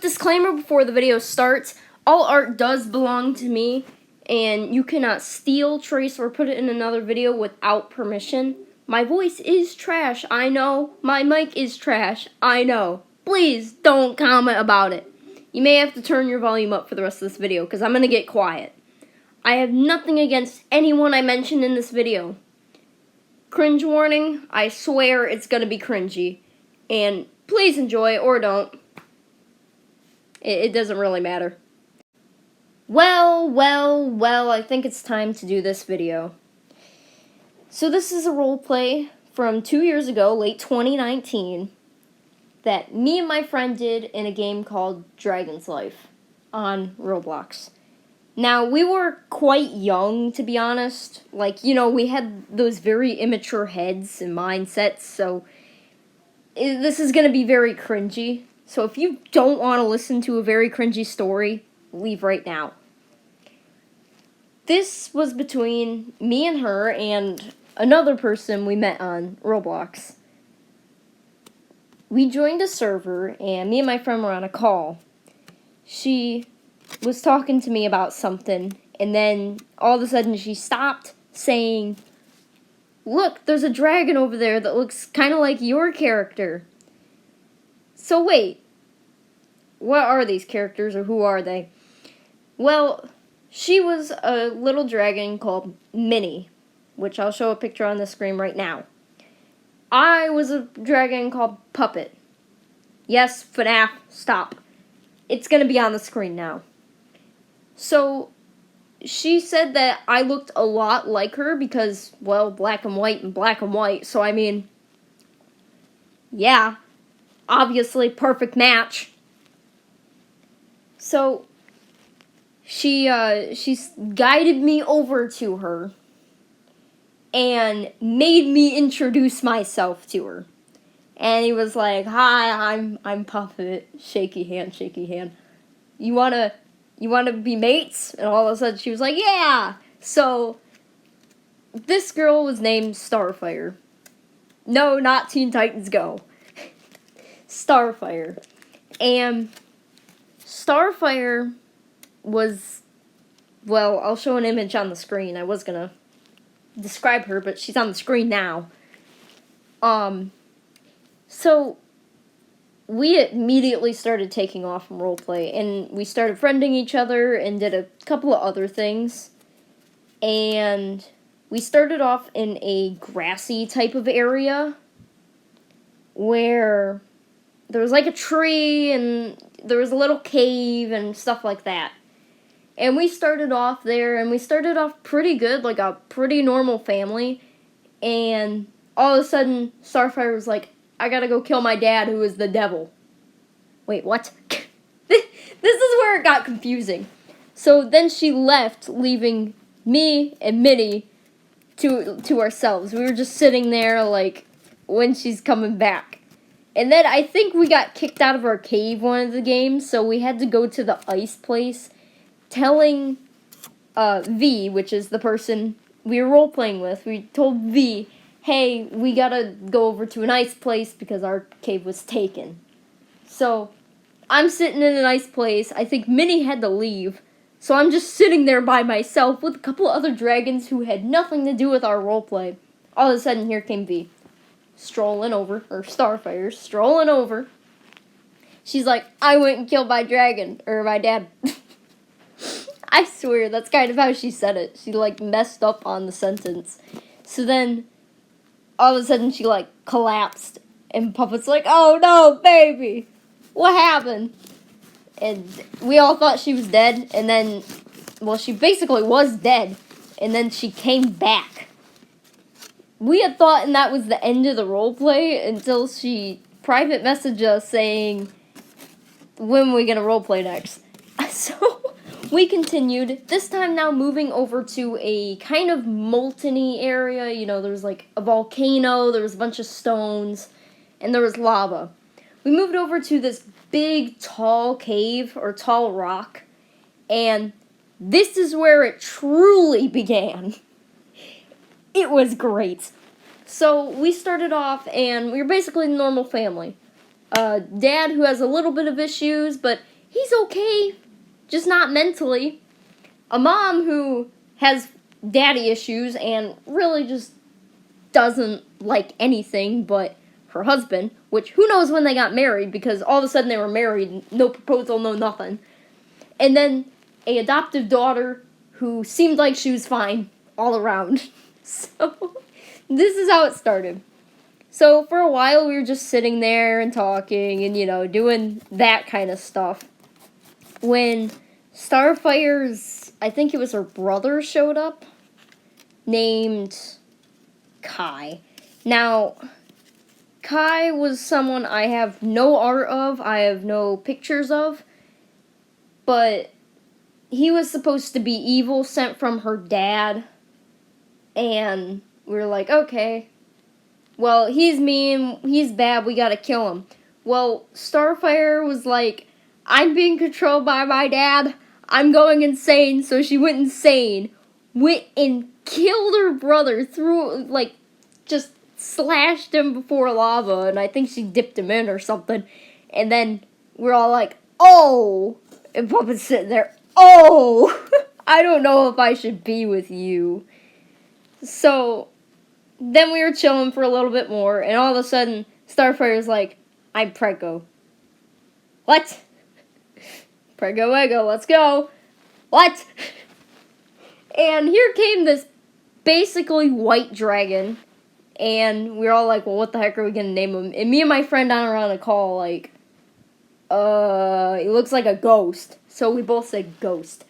disclaimer before the video starts, all art does belong to me, and you cannot steal, trace, or put it in another video without permission. My voice is trash, I know. My mic is trash, I know. Please don't comment about it. You may have to turn your volume up for the rest of this video, because I'm going to get quiet. I have nothing against anyone I mentioned in this video. Cringe warning, I swear it's going to be cringy. And please enjoy, or don't. It doesn't really matter. Well, I think it's time to do this video. So this is a roleplay from 2 years ago, late 2019, that me and my friend did in a game called Dragon's Life on Roblox. Now, we were quite young, to be honest. Like, you know, we had those very immature heads and mindsets, so this is going to be very cringy. So if you don't want to listen to a very cringy story, leave right now. This was between me and her and another person we met on Roblox. We joined a server, and me and my friend were on a call. She was talking to me about something, and then all of a sudden she stopped saying, "Look, there's a dragon over there that looks kind of like your character." So wait, what are these characters, or who are they? Well, she was a little dragon called Minnie, which I'll show a picture on the screen right now. I was a dragon called Puppet. Yes, FNAF, stop. It's going to be on the screen now. So, she said that I looked a lot like her because, well, black and white, so I mean, yeah, obviously perfect match. So, she's guided me over to her and made me introduce myself to her. And he was like, "Hi, I'm Puppet." Shaky hand. You wanna be mates? And all of a sudden she was like, "Yeah!" So, this girl was named Starfire. No, not Teen Titans Go. Starfire. And Starfire was, well, I'll show an image on the screen. I was gonna describe her, but she's on the screen now. So we immediately started taking off from roleplay, and we started friending each other and did a couple of other things. And we started off in a grassy type of area where there was like a tree and there was a little cave and stuff like that. And we started off there, and we started off pretty good, like a pretty normal family. And all of a sudden, Starfire was like, "I gotta go kill my dad, who is the devil." Wait, what? This is where it got confusing. So then she left, leaving me and Minnie to ourselves. We were just sitting there, like, when she's coming back. And then I think we got kicked out of our cave one of the games, so we had to go to the ice place, telling V, which is the person we were role-playing with, we told V, "Hey, we gotta go over to an ice place because our cave was taken." So, I'm sitting in an ice place. I think Minnie had to leave. So I'm just sitting there by myself with a couple of other dragons who had nothing to do with our roleplay. All of a sudden, here came V. Starfire, strolling over. She's like, "I went and killed my dragon, or my dad." I swear, that's kind of how she said it. She, like, messed up on the sentence. So then, all of a sudden, she, like, collapsed. And Puppet's like, "Oh, no, baby. What happened?" And we all thought she was dead. And then, well, she basically was dead. And then she came back. We had thought that was the end of the roleplay until she private messaged us saying, "When are we going to roleplay next?" So we continued, this time now moving over to a kind of molten-y area. You know, there was like a volcano, there was a bunch of stones, and there was lava. We moved over to this big, tall cave, or tall rock, and this is where it truly began. It was great. So we started off, and we were basically a normal family. Dad, who has a little bit of issues, but he's okay, just not mentally. A mom who has daddy issues and really just doesn't like anything but her husband, which who knows when they got married, because all of a sudden they were married, no proposal, no nothing. And then a adoptive daughter who seemed like she was fine all around. So this is how it started. So for a while we were just sitting there and talking and, doing that kind of stuff. When Starfire's, I think it was her brother, showed up, named Kai. Now, Kai was someone I have no art of, I have no pictures of, but he was supposed to be evil, sent from her dad, and we were like, okay, well, he's mean, he's bad, we gotta kill him. Well, Starfire was like, I'm being controlled by my dad, I'm going insane, so she went insane, went and killed her brother, just slashed him before lava, and I think she dipped him in or something, and then we're all like, oh, and Puppet's sitting there, oh, I don't know if I should be with you. So then we were chilling for a little bit more, and all of a sudden, Starfire's like, I'm preggo. What? Preggo-eggo, let's go. What? And here came this basically white dragon, and we were all like, well, what the heck are we gonna name him? And me and my friend are on a call, like, he looks like a ghost. So we both said Ghost.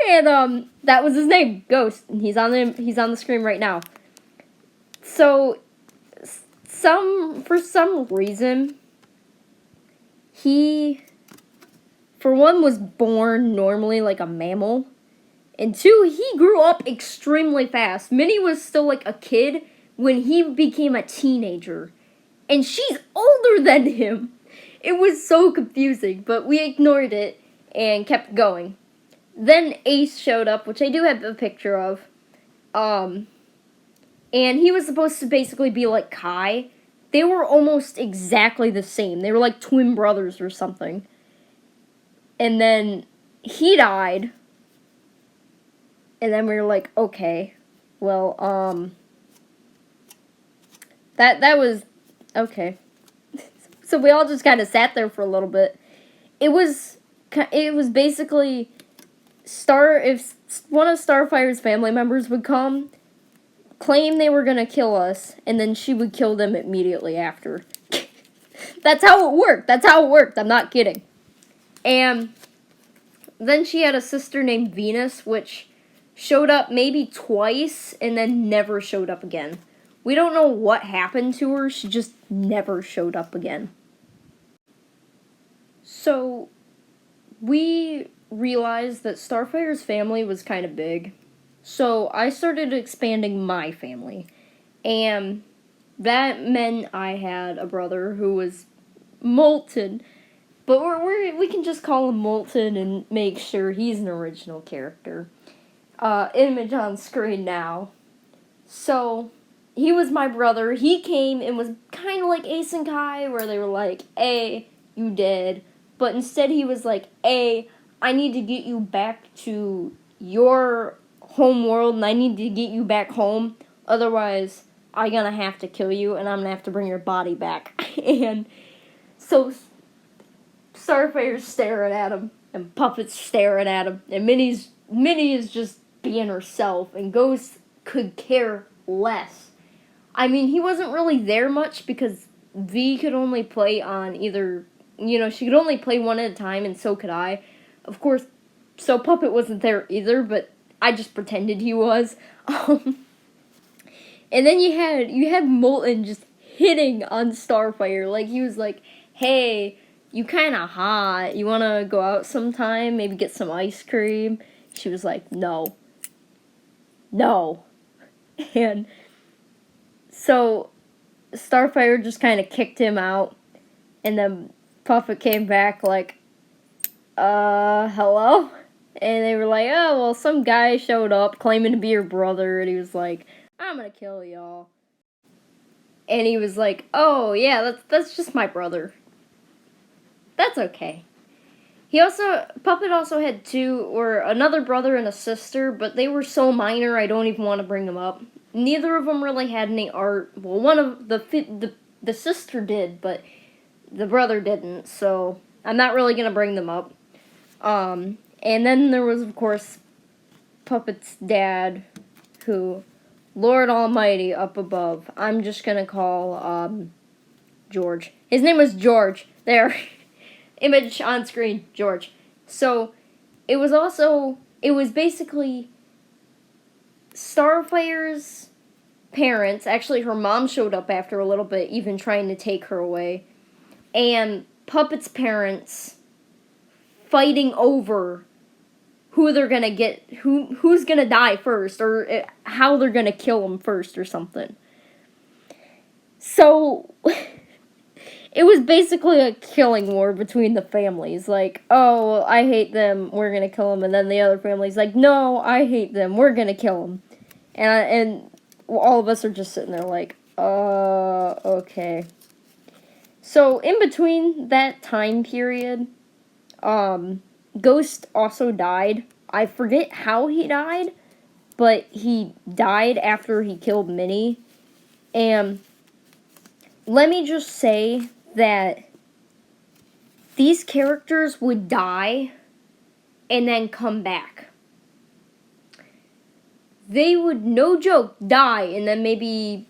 And that was his name, Ghost. And he's on the screen right now. So for some reason, he, for one, was born normally like a mammal. And two, he grew up extremely fast. Minnie was still like a kid when he became a teenager. And she's older than him. It was so confusing, but we ignored it and kept going. Then Ace showed up, which I do have a picture of. And he was supposed to basically be like Kai. They were almost exactly the same. They were like twin brothers or something. And then he died. And then we were like, okay, well, that was, okay. So we all just kind of sat there for a little bit. It was basically, if one of Starfire's family members would come, claim they were going to kill us, and then she would kill them immediately after. That's how it worked. I'm not kidding. And then she had a sister named Venus, which showed up maybe twice and then never showed up again. We don't know what happened to her. She just never showed up again. So we realized that Starfire's family was kind of big. So I started expanding my family. And that meant I had a brother who was Molten. But we can just call him Molten and make sure he's an original character. Image on screen now. So he was my brother. He came and was kind of like Ace and Kai, where they were like, A, you dead. But instead he was like, A, I need to get you back to your home world, and I need to get you back home. Otherwise, I'm gonna have to kill you, and I'm gonna have to bring your body back. And so Starfire's staring at him, and Puppet's staring at him, and Minnie is just being herself, and Ghost could care less. I mean, he wasn't really there much because V could only play on either, she could only play one at a time, and so could I. Of course, so Puppet wasn't there either, but I just pretended he was. And then you had Molten just hitting on Starfire. Like, he was like, hey, you kind of hot. You want to go out sometime? Maybe get some ice cream? She was like, no. And so Starfire just kind of kicked him out. And then Puppet came back like, hello? And they were like, oh, well, some guy showed up claiming to be your brother. And he was like, I'm gonna kill y'all. And he was like, oh, yeah, that's just my brother. That's okay. Puppet also had another brother and a sister, but they were so minor I don't even want to bring them up. Neither of them really had any art. Well, one of the sister did, but the brother didn't, so I'm not really going to bring them up. And then there was, of course, Puppet's dad, who, Lord Almighty, up above, I'm just going to call, George. His name was George. There. Image on screen, George. So, it was basically Starfire's parents. Actually, her mom showed up after a little bit, even trying to take her away. And Puppet's parents fighting over who they're gonna who's gonna die first, or how they're gonna kill him first, or something. So, it was basically a killing war between the families. Like, oh, I hate them, we're gonna kill them. And then the other family's like, no, I hate them, we're gonna kill them. And all of us are just sitting there like, okay. So, in between that time period, Ghost also died. I forget how he died, but he died after he killed Minnie. And let me just say that these characters would die and then come back. They would, no joke, die and then maybe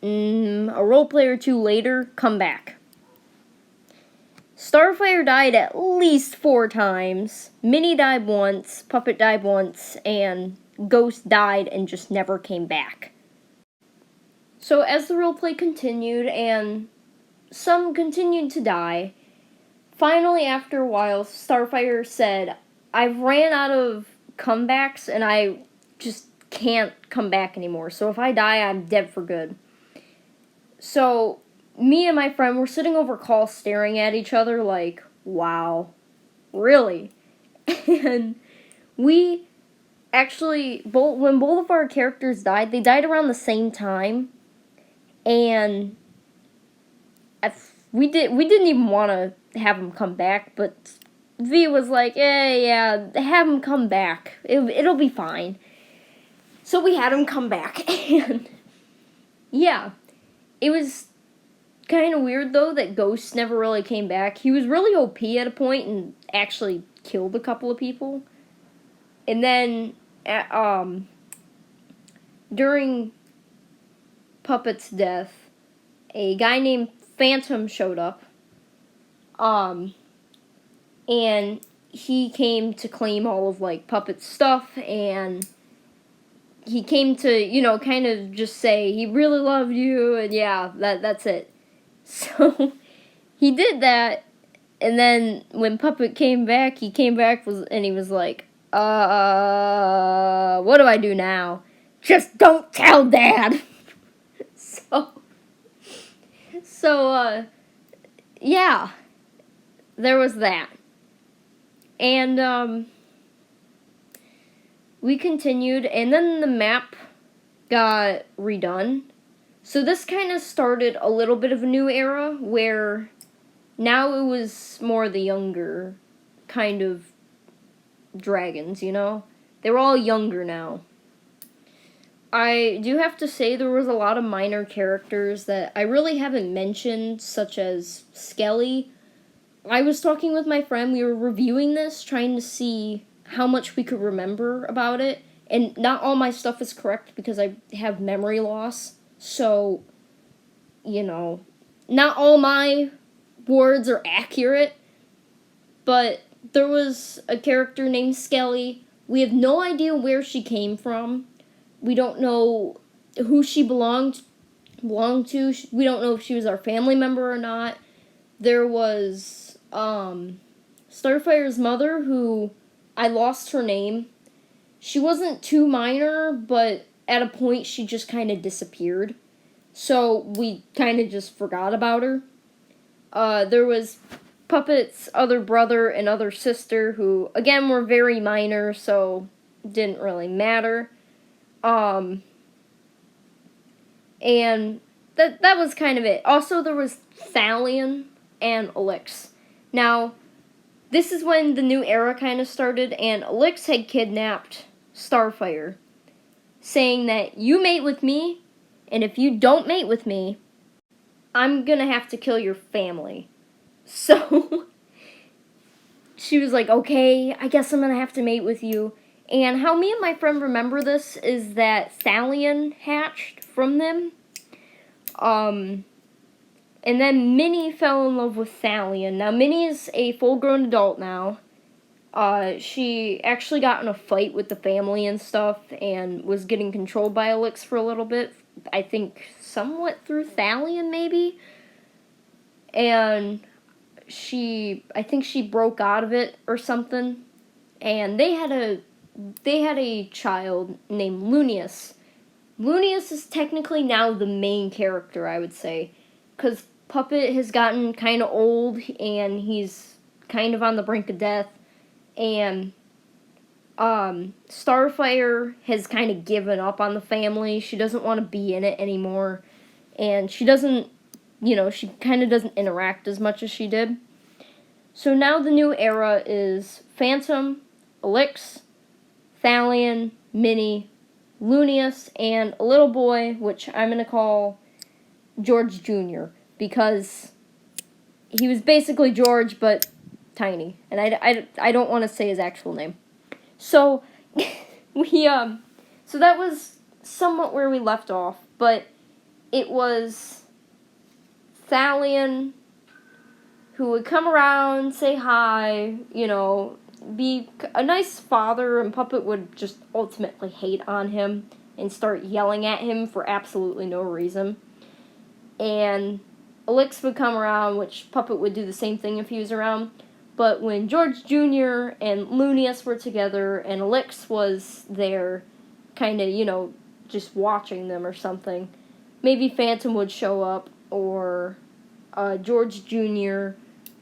a roleplay or two later, come back. Starfire died at least 4 times. Minnie died once, Puppet died once, and Ghost died and just never came back. So as the roleplay continued and some continued to die, finally after a while, Starfire said, I've ran out of comebacks and I just can't come back anymore. So if I die, I'm dead for good. So me and my friend were sitting over call staring at each other like, wow, really? And we actually, when both of our characters died, they died around the same time. And we didn't even want to have them come back, but V was like, yeah, have them come back. It'll be fine. So we had him come back, and yeah, it was kind of weird, though, that Ghost never really came back. He was really OP at a point and actually killed a couple of people. And then, during Puppet's death, a guy named Phantom showed up. And he came to claim all of, like, Puppet's stuff, and he came to, kind of just say he really loved you, and yeah, that's it. So, he did that, and then when Puppet came back, and he was like, what do I do now? Just don't tell Dad! So, yeah, there was that. And, we continued, and then the map got redone. So this kind of started a little bit of a new era, where now it was more the younger kind of dragons, They were all younger now. I do have to say there was a lot of minor characters that I really haven't mentioned, such as Skelly. I was talking with my friend, we were reviewing this, trying to see how much we could remember about it, and not all my stuff is correct because I have memory loss, so, not all my words are accurate, but there was a character named Skelly. We have no idea where she came from. We don't know who she belonged to. We don't know if she was our family member or not. There was Starfire's mother, who I lost her name. She wasn't too minor, but at a point she just kind of disappeared. So we kind of just forgot about her. There was Puppet's other brother and other sister, who, again, were very minor, so didn't really matter. And that was kind of it. Also, there was Thalion and Elix. Now, this is when the new era kind of started, and Elix had kidnapped Starfire, saying that you mate with me, and if you don't mate with me, I'm gonna have to kill your family. So she was like, okay, I guess I'm gonna have to mate with you. And how me and my friend remember this is that Thalion hatched from them. And then Minnie fell in love with Thalion. Now, Minnie's a full-grown adult now. She actually got in a fight with the family and stuff and was getting controlled by Elix for a little bit. I think somewhat through Thalion, maybe. And I think she broke out of it or something. And they had a child named Lunius. Lunius is technically now the main character, I would say, because Puppet has gotten kind of old, and he's kind of on the brink of death, and Starfire has kind of given up on the family. She doesn't want to be in it anymore, and she doesn't, she kind of doesn't interact as much as she did. So now the new era is Phantom, Elix, Thalion, Minnie, Lunius, and a little boy, which I'm going to call George Jr., because he was basically George, but tiny. And I don't want to say his actual name. So, so that was somewhat where we left off, but it was Thalion who would come around, say hi, be a nice father, and Puppet would just ultimately hate on him and start yelling at him for absolutely no reason. And Elix would come around, which Puppet would do the same thing if he was around. But when George Jr. and Lunius were together and Elix was there kind of, just watching them or something, maybe Phantom would show up, or George Jr.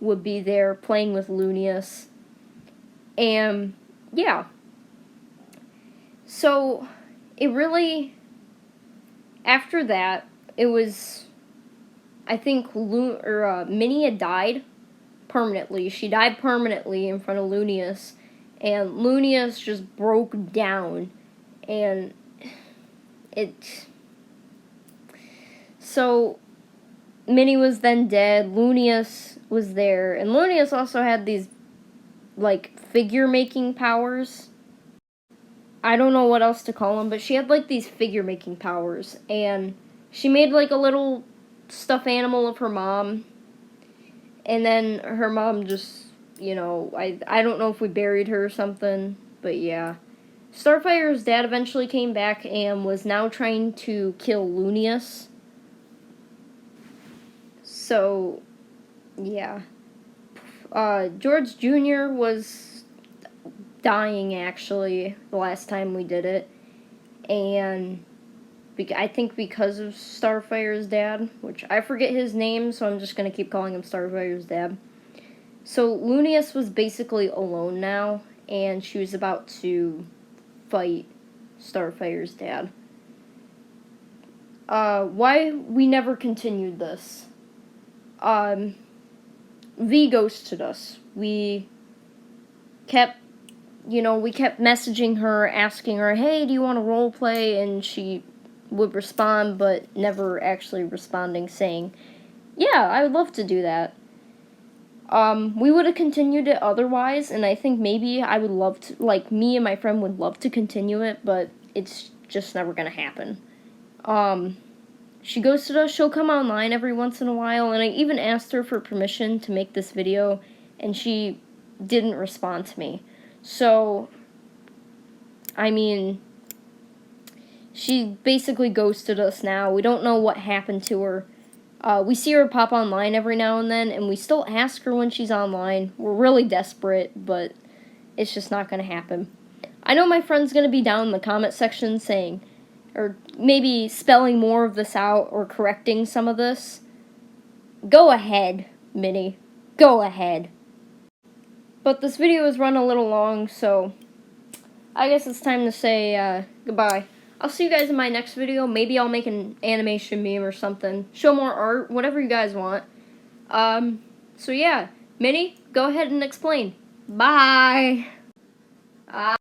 would be there playing with Lunius. And, yeah. So, it really, after that, it was, I think Minnie had died permanently. She died permanently in front of Lunius, and Lunius just broke down, and so Minnie was then dead, Lunius was there, and Lunius also had these, figure-making powers. I don't know what else to call them, but she had, these figure-making powers, and she made, a little stuffed animal of her mom, and then her mom just, I don't know if we buried her or something, but yeah. Starfire's dad eventually came back and was now trying to kill Lunius. So, yeah. George Jr. was dying, actually, the last time we did it, and I think because of Starfire's dad, which I forget his name, so I'm just going to keep calling him Starfire's dad. So Lunius was basically alone now, and she was about to fight Starfire's dad. Why we never continued this? V ghosted us. We kept messaging her, asking her, hey, do you want to roleplay? And she would respond, but never actually responding, saying, yeah, I would love to do that. We would have continued it otherwise, and I think maybe I would love to, me and my friend would love to continue it, but it's just never gonna happen. She ghosted us. She'll come online every once in a while, and I even asked her for permission to make this video, and she didn't respond to me. So, I mean, she basically ghosted us now. We don't know what happened to her. We see her pop online every now and then, and we still ask her when she's online. We're really desperate, but it's just not going to happen. I know my friend's going to be down in the comment section saying, or maybe spelling more of this out or correcting some of this. Go ahead, Minnie. Go ahead. But this video has run a little long, so I guess it's time to say goodbye. I'll see you guys in my next video. Maybe I'll make an animation meme or something. Show more art, whatever you guys want. So yeah, Minnie, go ahead and explain. Bye.